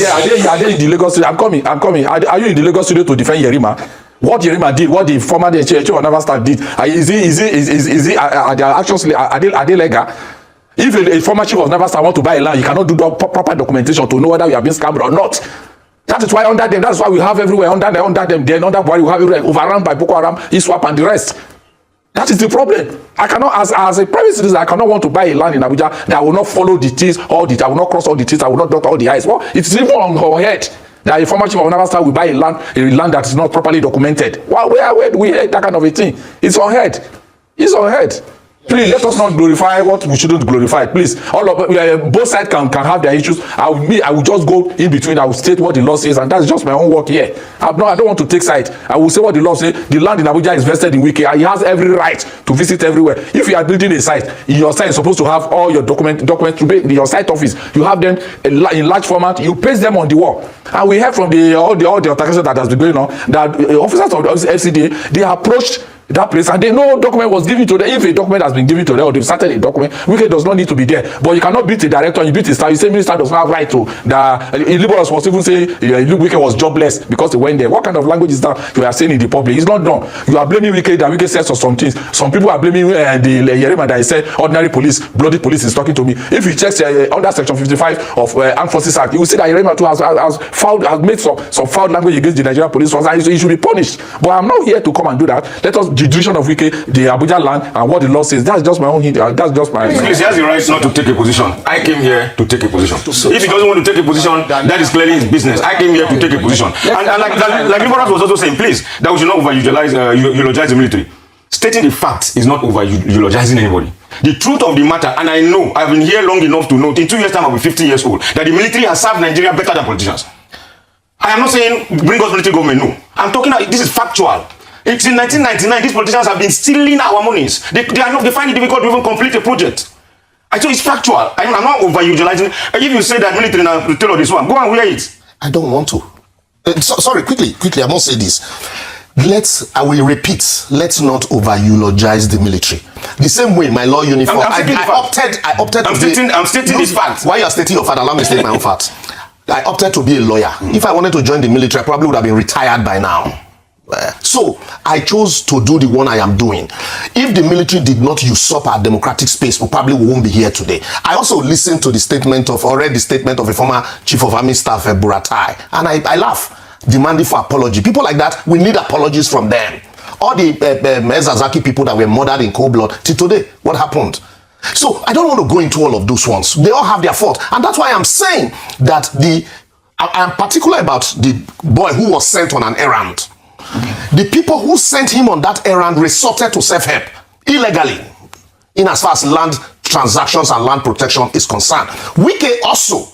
Are they in the Lagos studio? I'm coming. Are you in the Lagos studio to defend Yerima? What Yerima did, what the former chief of naval staff did, are their actions are they legal? If a former chief of naval staff want to buy a land, you cannot do proper documentation to know whether you have been scammed or not. That is why under them, that's why we have everywhere under them, then under Buhari we have everywhere overrun by Boko Haram, ISWAP and the rest. That is the problem. I cannot, as a private citizen, I cannot want to buy a land in Abuja that will not follow the T's, I will not cross all the T's, I will not dot all the I's. Well, it's even on her head that a former chief of naval staff will buy a land that is not properly documented. Well, where do we hear that kind of a thing? It's on head. It's on head. Please let us not glorify what we shouldn't glorify. Please, all of both sides can have their issues. I will just go in between. I will state what the law says, and that's just my own work here. I don't want to take side. I will say what the law says. The land in Abuja is vested in Wike. He has every right to visit everywhere. If you are building a site, your site is supposed to have all your documents to be in your site office. You have them in large format. You paste them on the wall. And we heard from all the altercation that has been going on that officers of the FCDA, they approached that place and they know document was given to them. If a document has been given to them or they've started a document, Wike does not need to be there. But you cannot beat the director and you beat the staff. You say minister does not have right to. Liborous was even saying Wike was jobless because he went there. What kind of language is that you are saying in the public? It's not done. You are blaming Wike that Wike says some things. Some people are blaming the Yerima that he said ordinary police, bloody police is talking to me. If you check under section 55 of Armed Forces Act, you will see that Yerima too has made some foul language against the Nigerian police force, and he should be punished. But I'm not here to come and do that. Let us the division of Wike, the Abuja land, and what the law says. That's just my own hint. That's just my. Please, he has the right not to take a position. I came here to take a position. If he doesn't want to take a position, that is clearly his business. I came here to take a position. And like Liborous was also saying, please, that we should not eulogize the military. Stating the fact is not eulogizing anybody. The truth of the matter, and I know, I've been here long enough to know, in 2 years' time I'll be 50 years old, that the military has served Nigeria better than politicians. I am not saying bring us military government, no. I'm talking, this is factual. It's in 1999, these politicians have been stealing our monies. They find it difficult to even complete a project. I tell you, it's factual. I'm not over-utilizing. If you say that military now to tell this one, go and wear it. I don't want to. Sorry, quickly, I must say this. I will repeat, let's not over-eulogize the military. The same way, my law uniform, I'm stating this fact. While you are stating your fact, allow me to state my own fact. I opted to be a lawyer. If I wanted to join the military, I probably would have been retired by now. So I chose to do the one I am doing. If the military did not usurp our democratic space, we probably won't be here today. I also listened to read the statement of a former chief of army staff, Buratai, and I laugh, demanding for apology. People like that, we need apologies from them. All the Ezazaki people that were murdered in cold blood, till today, what happened? So I don't want to go into all of those ones. They all have their fault, and that's why I'm saying that I'm particular about the boy who was sent on an errand. The people who sent him on that errand resorted to self-help illegally in as far as land transactions and land protection is concerned. Wike also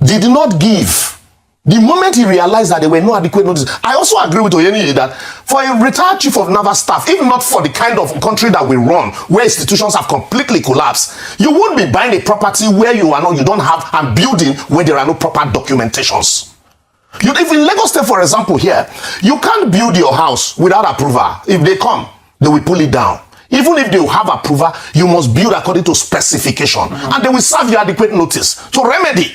did not give. The moment he realized that there were no adequate notice, I also agree with Oyeniyi that for a retired chief of naval staff, even not for the kind of country that we run, where institutions have completely collapsed, you won't be buying a property where you don't have, and building where there are no proper documentations. If in Lagos State, for example, here, you can't build your house without approval. If they come, they will pull it down. Even if they have approval, you must build according to specification. And they will serve you adequate notice to remedy.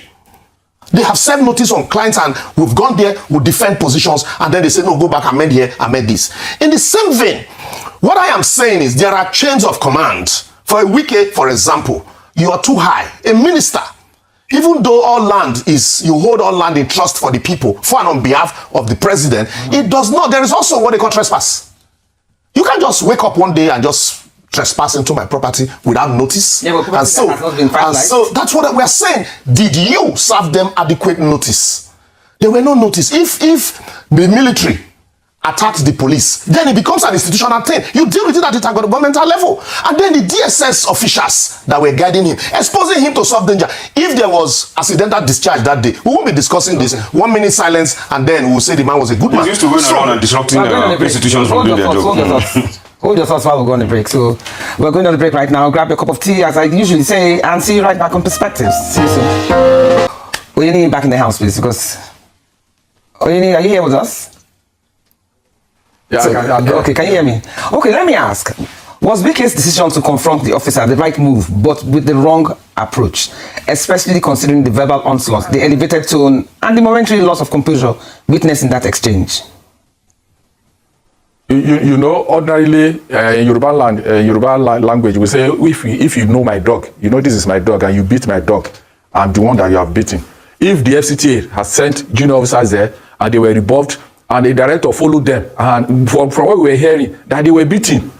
They have served notice on clients and we've gone there, we defend positions, and then they say, no, go back, amend here, amend this. In the same vein, what I am saying is there are chains of command. For a Wike, for example, you are too high. A minister, even though all land you hold all land in trust for the people, for and on behalf of the president, it does not. There is also what they call trespass. You can't just wake up one day and just trespass into my property without notice. Yeah, and so that's what we are saying. Did you serve them adequate notice? There were no notice. If the military attacked the police, then it becomes an institutional thing. You deal with it at the governmental level. And then the DSS officials that were guiding him, exposing him to some danger. If there was accidental discharge that day, we won't be discussing this. 1 minute silence, and then we'll say the man was a good man. He used to go around and disrupting institutions from doing their job. Hold your thoughts while we're going on a break. So we're going on a break right now. Grab a cup of tea, as I usually say, and see you right back on Perspectives. See you soon. Oyeniyi back in the house, please, because Oyeniyi, are you here with us? Yeah, okay, can you hear me? Okay, let me ask. Was Wike's decision to confront the officer the right move, but with the wrong approach, especially considering the verbal onslaught, the elevated tone, and the momentary loss of composure witnessed in that exchange? You know, ordinarily in Yoruba language, we say, if you know my dog, you know this is my dog, and you beat my dog, I'm the one that you have beaten. If the FCTA has sent junior officers there, and they were rebuffed, and the director followed them, and from what we were hearing, that they were beaten.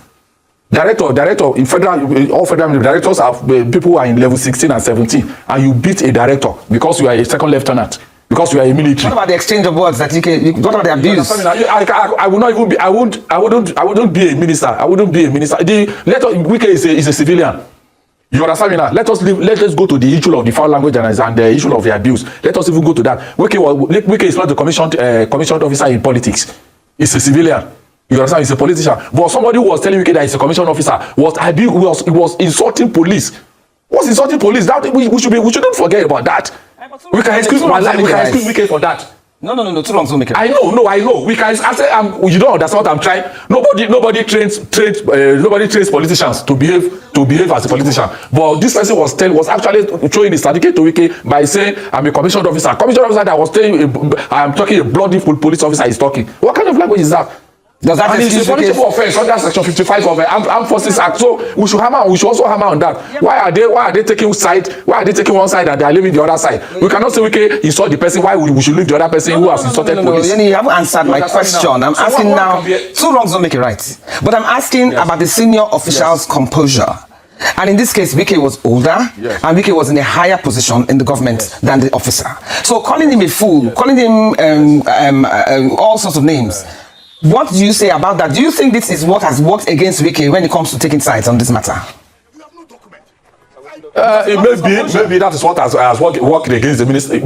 Director in federal, all federal directors are people who are in level 16 and 17, and you beat a director because you are a second lieutenant, because you are a military. What about the exchange of words that what about the abuse? I would not even be. I wouldn't be a minister. I wouldn't be a minister. Wike is a civilian. You understand me now? Let's go to the issue of the foul language and the issue of the abuse. Let us even go to that. Wike is not the commissioned officer in politics. He's a civilian. You understand? He's a politician. But somebody who was telling Wike that he's a commissioned officer was insulting police. Was insulting police. That we shouldn't forget about that. We can excuse Wike for that. No, too long, so make it. I know. We can. You don't understand what I'm trying. Nobody trains politicians to behave as a politician. But this person was actually showing his certificate to Wike by saying, I'm a commissioned officer. Commissioned officer that was saying, I'm talking a bloody police officer is talking. What kind of language is that? Does that and it's a punishable offense under Section 55 of the Armed Forces Act. So we should also hammer on that. Yeah, why are they taking side? Why are they taking one side and they are leaving the other side? We cannot say we insult the person. Why we should leave the other person who has insulted police? You haven't answered my question. I'm asking now. Two wrongs don't make it right. But I'm asking about the senior official's composure. And in this case, Wike was older, and Wike was in a higher position in the government than the officer. So calling him a fool, calling him all sorts of names. What do you say about that? Do you think this is what has worked against Wike when it comes to taking sides on this matter? Maybe that is what has worked against the minister.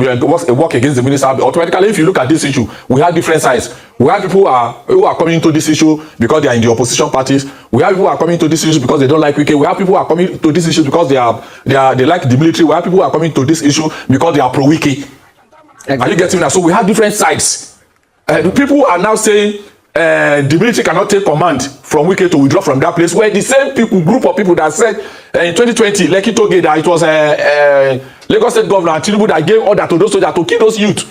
Work against the minister. Automatically, if you look at this issue, we have different sides. We have people who are coming to this issue because they are in the opposition parties. We have people who are coming to this issue because they don't like Wike. We have people who are coming to this issue because they like the military. We have people who are coming to this issue because they are pro Wike. Are you getting that? So we have different sides. People are now saying the military cannot take command from Wike to withdraw from that place, where the same group of people that said in 2020, Lekki told that it was Lagos State Governor Tinubu that gave order to those soldiers to kill those youth.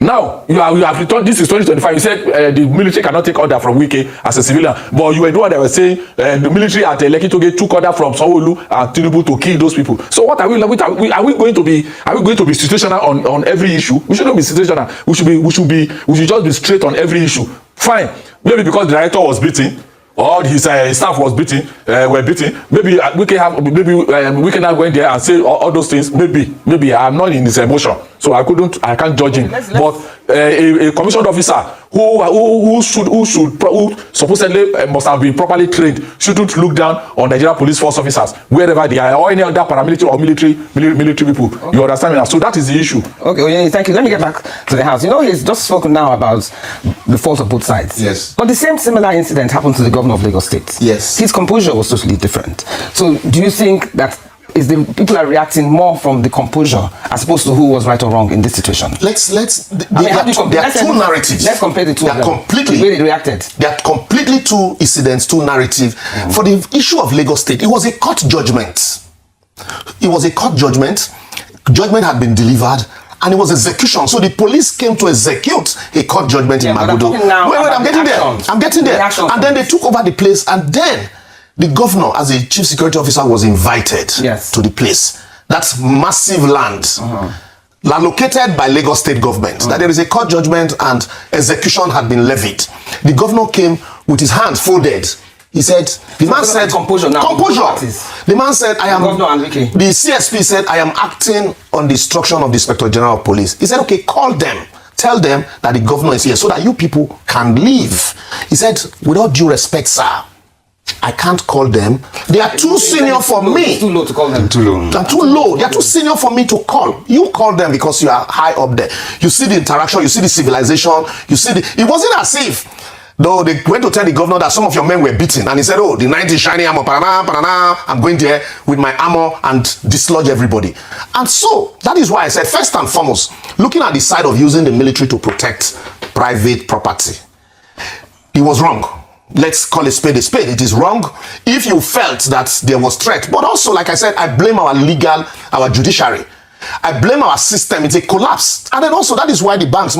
Now you have returned. This is 2025. You said the military cannot take order from Wike as a civilian, but you were the one that was saying the military at Lekki took order from Sanwo-Olu and Tinubu to kill those people. So what are we going to be situational on every issue? We shouldn't be situational. We should just be straight on every issue. Fine. Maybe because the director was beaten, or his staff was beaten, were beaten. Maybe we can now go in there and say all those things. Maybe I'm not in his emotion, so I can't judge him. But a commissioned officer who supposedly must have been properly trained shouldn't look down on Nigerian police force officers wherever they are, or any other paramilitary or military people. Okay. You understand me now? So that is the issue. Okay, Oyeniyi, thank you. Let me get back to the house. You know, he's just spoken now about the fault of both sides. Yes. But the similar incident happened to the governor of Lagos State. Yes. His composure was totally different. So do you think that people are reacting more from the composure as opposed to who was right or wrong in this situation? There are two narratives. Let's compare the two of them. Completely, the way they reacted. They are completely two incidents, two narratives. For the issue of Lagos State, it was a court judgment. It was a court judgment. Judgment had been delivered, and it was execution. So the police came to execute a court judgment in Magodo. I'm getting there. And then they took over the place, and then the governor, as a chief security officer, was invited to the place. That's massive land, allocated by Lagos State government. That there is a court judgment and execution had been levied. The governor came with his hands folded. He said, the man said, composure. The man said, the CSP said, I am acting on the instruction of the Inspector General of Police. He said, okay, call them. Tell them that the governor is here so that you people can leave. He said, without due respect, sir, I can't call them. They are too senior for me. It's too low to call them. Too low. They're too low. They are too senior for me to call. You call them because you are high up there. You see the interaction. You see the civilization. You see the. It wasn't as if, though, they went to tell the governor that some of your men were beaten, and he said, "Oh, the knight is shining armor. I'm going there with my armor and dislodge everybody." And so that is why I said, first and foremost, looking at the side of using the military to protect private property, it was wrong. let's call a spade a spade. It is wrong. If you felt that there was threat, but also, like I said, I blame our judiciary. I blame our system. It's a collapse. And then also, that is why the banks